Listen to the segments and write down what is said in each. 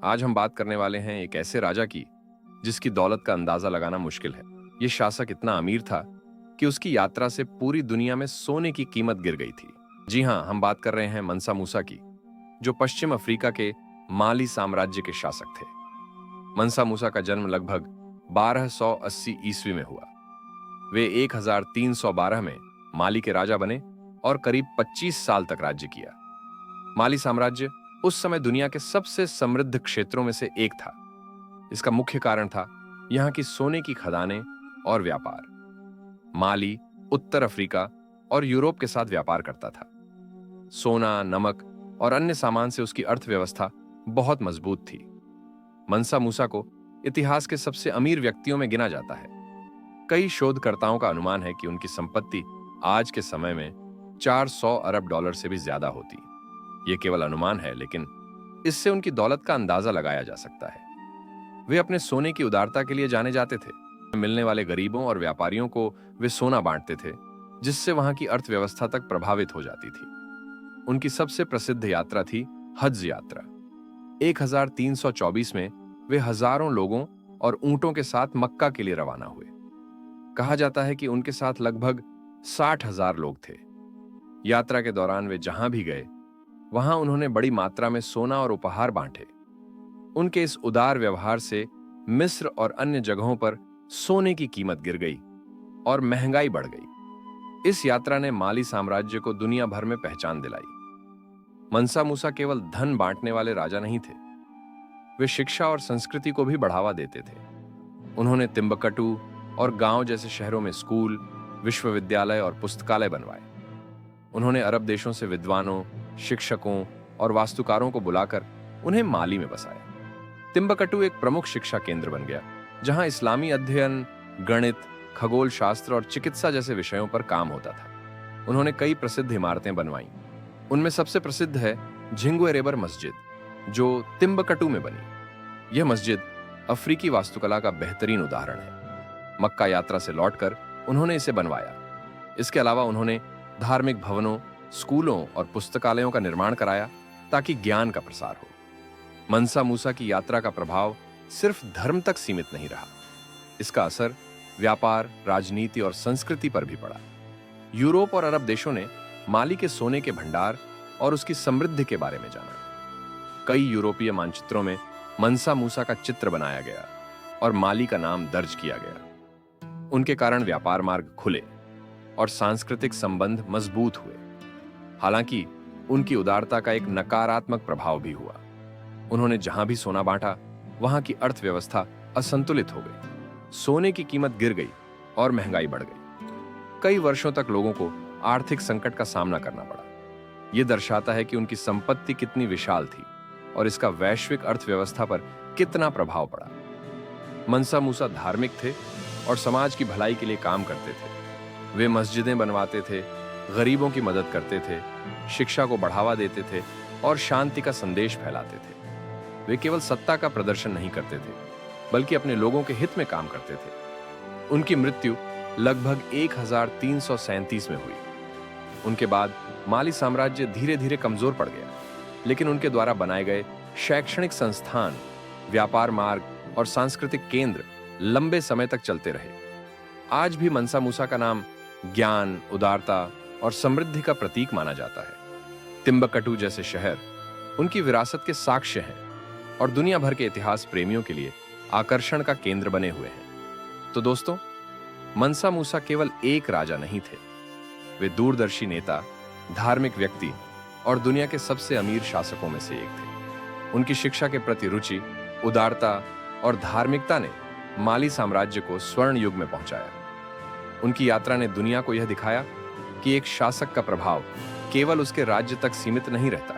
आज हम बात करने वाले हैं एक ऐसे राजा की जिसकी दौलत का अंदाजा लगाना मुश्किल है। ये शासक इतना अमीर था कि उसकी यात्रा से पूरी दुनिया में सोने की कीमत गिर गई थी। जी हां, हम बात कर रहे हैं मनसा मूसा की, जो पश्चिम अफ्रीका के माली साम्राज्य के शासक थे। मनसा मूसा का जन्म लगभग 1280 ईस्वी में हुआ। वे 1312 में माली के राजा बने और करीब 25 साल तक राज्य किया। माली साम्राज्य उस समय दुनिया के सबसे समृद्ध क्षेत्रों में से एक था। इसका मुख्य कारण था यहाँ की सोने की खदानें और व्यापार। माली उत्तर अफ्रीका और यूरोप के साथ व्यापार करता था। सोना, नमक और अन्य सामान से उसकी अर्थव्यवस्था बहुत मजबूत थी। मनसा मूसा को इतिहास के सबसे अमीर व्यक्तियों में गिना जाता है। कई शोधकर्ताओं का अनुमान है कि उनकी संपत्ति आज के समय में 400 अरब डॉलर से भी ज्यादा होती। ये केवल अनुमान है, लेकिन इससे उनकी दौलत का अंदाजा लगाया जा सकता है। वे अपने सोने की उदारता के लिए जाने जाते थे। मिलने वाले गरीबों और व्यापारियों को वे सोना बांटते थे, जिससे वहां की अर्थव्यवस्था तक प्रभावित हो जाती थी। उनकी सबसे प्रसिद्ध यात्रा थी हज यात्रा। 1324 में वे हजारों लोगों और ऊंटों के साथ मक्का के लिए रवाना हुए। कहा जाता है कि उनके साथ लगभग 60,000 लोग थे। यात्रा के दौरान वे जहां भी गए, वहां उन्होंने बड़ी मात्रा में सोना और उपहार बांटे। उनके इस उदार व्यवहार से मिस्र और अन्य जगहों पर सोने की कीमत गिर गई और महंगाई बढ़ गई। इस यात्रा ने माली साम्राज्य को दुनिया भर में पहचान दिलाई। मनसा मूसा केवल धन बांटने वाले राजा नहीं थे, वे शिक्षा और संस्कृति को भी बढ़ावा देते थे। उन्होंने तिम्बकटू और गांव जैसे शहरों में स्कूल, विश्वविद्यालय और पुस्तकालय बनवाए। उन्होंने अरब देशों से विद्वानों, शिक्षकों और वास्तुकारों को बुलाकर उन्हें माली में बसाया। तिम्बकटू एक प्रमुख शिक्षा केंद्र बन गया, जहां इस्लामी अध्ययन, गणित, खगोल शास्त्र और चिकित्सा जैसे विषयों पर काम होता था। उन्होंने कई प्रसिद्ध इमारतें बनवाईं। उनमें सबसे प्रसिद्ध है झिंगुएरेबर मस्जिद, जो तिम्बकटू में बनी। यह मस्जिद अफ्रीकी वास्तुकला का बेहतरीन उदाहरण है। मक्का यात्रा से लौटकर उन्होंने इसे बनवाया। इसके अलावा उन्होंने धार्मिक भवनों, स्कूलों और पुस्तकालयों का निर्माण कराया ताकि ज्ञान का प्रसार हो। मनसा मूसा की यात्रा का प्रभाव सिर्फ धर्म तक सीमित नहीं रहा। इसका असर व्यापार, राजनीति और संस्कृति पर भी पड़ा। यूरोप और अरब देशों ने माली के सोने के भंडार और उसकी समृद्धि के बारे में जाना। कई यूरोपीय मानचित्रों में मनसा मूसा का चित्र बनाया गया और माली का नाम दर्ज किया गया। उनके कारण व्यापार मार्ग खुले और सांस्कृतिक संबंध मजबूत हुए। हालांकि उनकी उदारता का एक नकारात्मक प्रभाव भी हुआ। उन्होंने जहां भी सोना बांटा, वहां की अर्थव्यवस्था असंतुलित हो गई। सोने की कीमत गिर गई और महंगाई बढ़ गई। कई वर्षों तक लोगों को आर्थिक संकट का सामना करना पड़ा। यह दर्शाता है कि उनकी संपत्ति कितनी विशाल थी और इसका वैश्विक अर्थव्यवस्था पर कितना प्रभाव पड़ा। मनसा मूसा धार्मिक थे और समाज की भलाई के लिए काम करते थे। वे मस्जिदें बनवाते थे, गरीबों की मदद करते थे, शिक्षा को बढ़ावा देते थे और शांति का संदेश फैलाते थे। वे केवल सत्ता का प्रदर्शन नहीं करते थे, बल्कि अपने लोगों के हित में काम करते थे। उनकी मृत्यु लगभग 1337 में हुई। उनके बाद माली साम्राज्य धीरे धीरे कमजोर पड़ गया, लेकिन उनके द्वारा बनाए गए शैक्षणिक संस्थान, व्यापार मार्ग और सांस्कृतिक केंद्र लंबे समय तक चलते रहे। आज भी मनसा मूसा का नाम ज्ञान, उदारता और समृद्धि का प्रतीक माना जाता है। तिम्बकटू जैसे शहर उनकी विरासत के साक्ष्य हैं और दुनिया भर के इतिहास प्रेमियों के लिए आकर्षण का केंद्र बने हुए हैं। तो दोस्तों, मनसा मूसा केवल एक राजा नहीं थे, वे दूरदर्शी नेता, धार्मिक व्यक्ति और दुनिया के सबसे अमीर शासकों में से एक थे। उनकी शिक्षा के प्रति रुचि, उदारता और धार्मिकता ने माली साम्राज्य को स्वर्ण युग में पहुंचाया। उनकी यात्रा ने दुनिया को यह दिखाया कि एक शासक का प्रभाव केवल उसके राज्य तक सीमित नहीं रहता,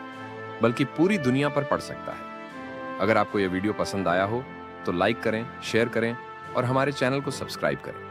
बल्कि पूरी दुनिया पर पड़ सकता है। अगर आपको यह वीडियो पसंद आया हो तो लाइक करें, शेयर करें और हमारे चैनल को सब्सक्राइब करें।